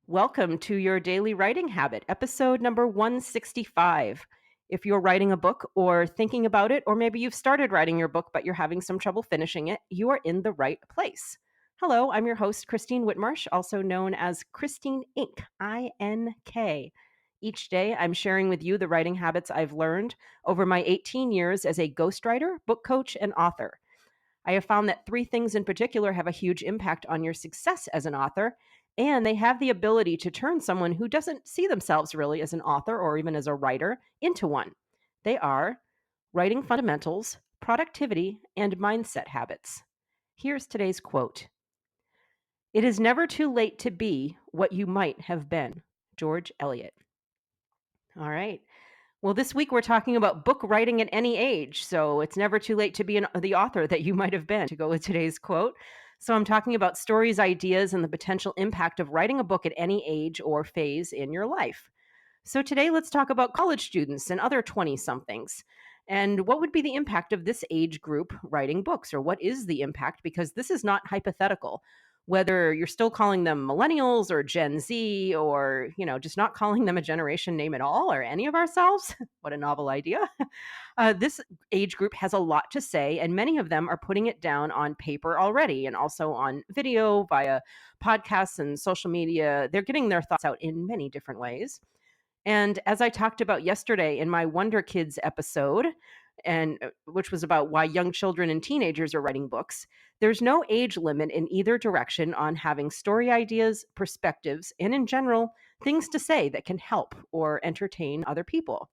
Welcome to your daily writing habit, episode number 165. If you're writing a book or thinking about it, or maybe you've started writing your book but you're having some trouble finishing it, you are in the right place. Hello, I'm your host, Christine Whitmarsh, also known as Christine Inc., INK. Each day, I'm sharing with you the writing habits I've learned over my 18 years as a ghostwriter, book coach, and author. I have found that three things in particular have a huge impact on your success as an author, and they have the ability to turn someone who doesn't see themselves really as an author or even as a writer into one. They are writing fundamentals, productivity, and mindset habits. Here's today's quote: "It is never too late to be what you might have been." George Eliot. All right. Well, this week we're talking about book writing at any age. So it's never too late to be the author that you might have been, to go with today's quote. So I'm talking about stories, ideas, and the potential impact of writing a book at any age or phase in your life. So today let's talk about college students and other 20 somethings. And what would be the impact of this age group writing books, or what is the impact? Because this is not hypothetical. Whether you're still calling them millennials or Gen Z, or, just not calling them a generation name at all, or any of ourselves, what a novel idea. This age group has a lot to say, and many of them are putting it down on paper already and also on video via podcasts and social media. They're getting their thoughts out in many different ways. And as I talked about yesterday in my Wonder Kids episode, and which was about why young children and teenagers are writing books, there's no age limit in either direction on having story ideas, perspectives, and in general, things to say that can help or entertain other people.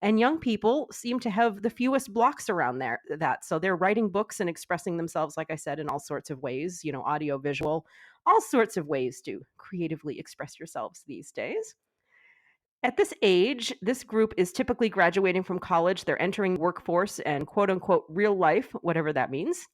And young people seem to have the fewest blocks around that. So they're writing books and expressing themselves, like I said, in all sorts of ways, audio, visual, all sorts of ways to creatively express yourselves these days. At this age, this group is typically graduating from college. They're entering the workforce and quote unquote real life, whatever that means.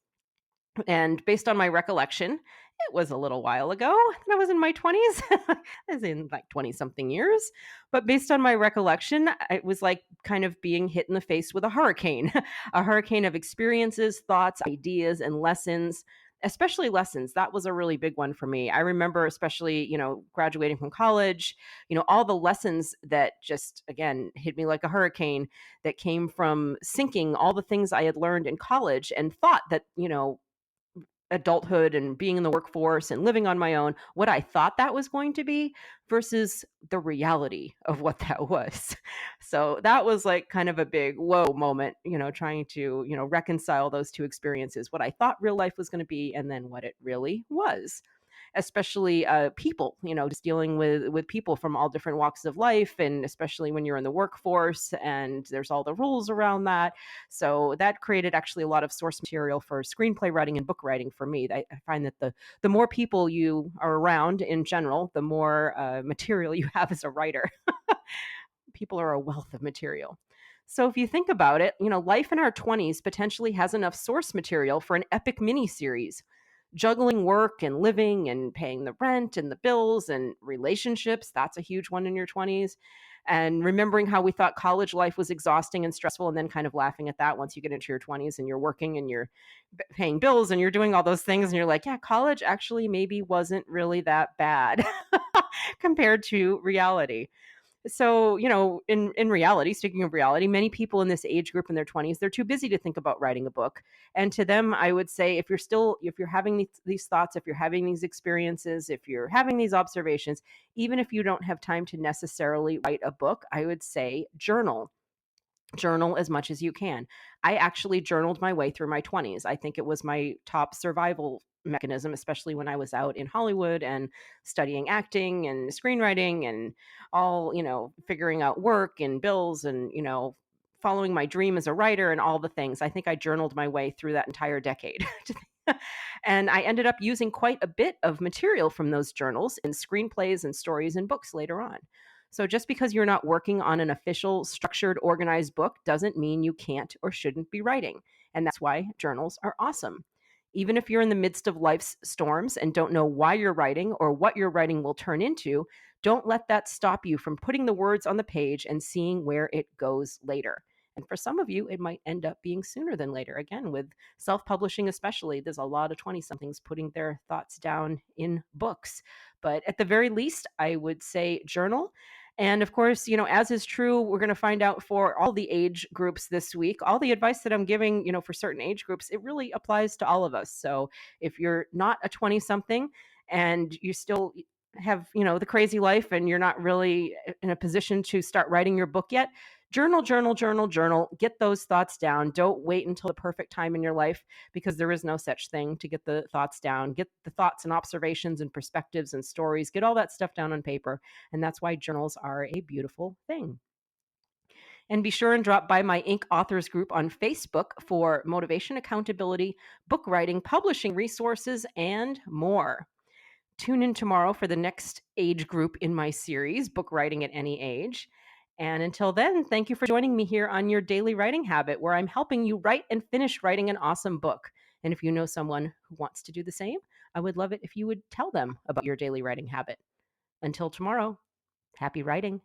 And based on my recollection, it was a little while ago. I was in my 20s. I was in like 20 something years. But based on my recollection, it was like kind of being hit in the face with a hurricane, a hurricane of experiences, thoughts, ideas, and lessons. Especially lessons. That was a really big one for me. I remember, especially, graduating from college, all the lessons that just, again, hit me like a hurricane, that came from sinking all the things I had learned in college and thought that, adulthood and being in the workforce and living on my own, what I thought that was going to be versus the reality of what that was. So that was like kind of a big whoa moment, trying to, reconcile those two experiences, what I thought real life was going to be and then what it really was. Especially people, just dealing with people from all different walks of life, and especially when you're in the workforce and there's all the rules around that. So that created actually a lot of source material for screenplay writing and book writing for me. I find that the more people you are around in general, the more material you have as a writer. People are a wealth of material. So if you think about it, life in our 20s potentially has enough source material for an epic mini series. Juggling work and living and paying the rent and the bills and relationships, that's a huge one in your 20s. And remembering how we thought college life was exhausting and stressful, and then kind of laughing at that once you get into your 20s and you're working and you're paying bills and you're doing all those things and you're like, yeah, college actually maybe wasn't really that bad compared to reality. So, in reality, speaking of reality, many people in this age group in their 20s, they're too busy to think about writing a book. And to them, I would say, if you're having these thoughts, if you're having these experiences, if you're having these observations, even if you don't have time to necessarily write a book, I would say journal as much as you can. I actually journaled my way through my 20s. I think it was my top survival mechanism, especially when I was out in Hollywood and studying acting and screenwriting and all, figuring out work and bills and, following my dream as a writer and all the things. I think I journaled my way through that entire decade. And I ended up using quite a bit of material from those journals in screenplays and stories and books later on. So just because you're not working on an official, structured, organized book doesn't mean you can't or shouldn't be writing. And that's why journals are awesome. Even if you're in the midst of life's storms and don't know why you're writing or what your writing will turn into, don't let that stop you from putting the words on the page and seeing where it goes later. And for some of you, it might end up being sooner than later. Again, with self publishing, especially, there's a lot of 20 somethings putting their thoughts down in books. But at the very least, I would say journal. And of course, as is true, we're going to find out for all the age groups this week, all the advice that I'm giving, for certain age groups, it really applies to all of us. So if you're not a 20 something and you still have, the crazy life and you're not really in a position to start writing your book yet, journal, journal, journal, journal, get those thoughts down. Don't wait until the perfect time in your life, because there is no such thing to get the thoughts down. Get the thoughts and observations and perspectives and stories, get all that stuff down on paper. And that's why journals are a beautiful thing. And be sure and drop by my Inc. Authors group on Facebook for motivation, accountability, book writing, publishing resources, and more. Tune in tomorrow for the next age group in my series, Book Writing at Any Age. And until then, thank you for joining me here on Your Daily Writing Habit, where I'm helping you write and finish writing an awesome book. And if you know someone who wants to do the same, I would love it if you would tell them about your daily writing habit. Until tomorrow, happy writing.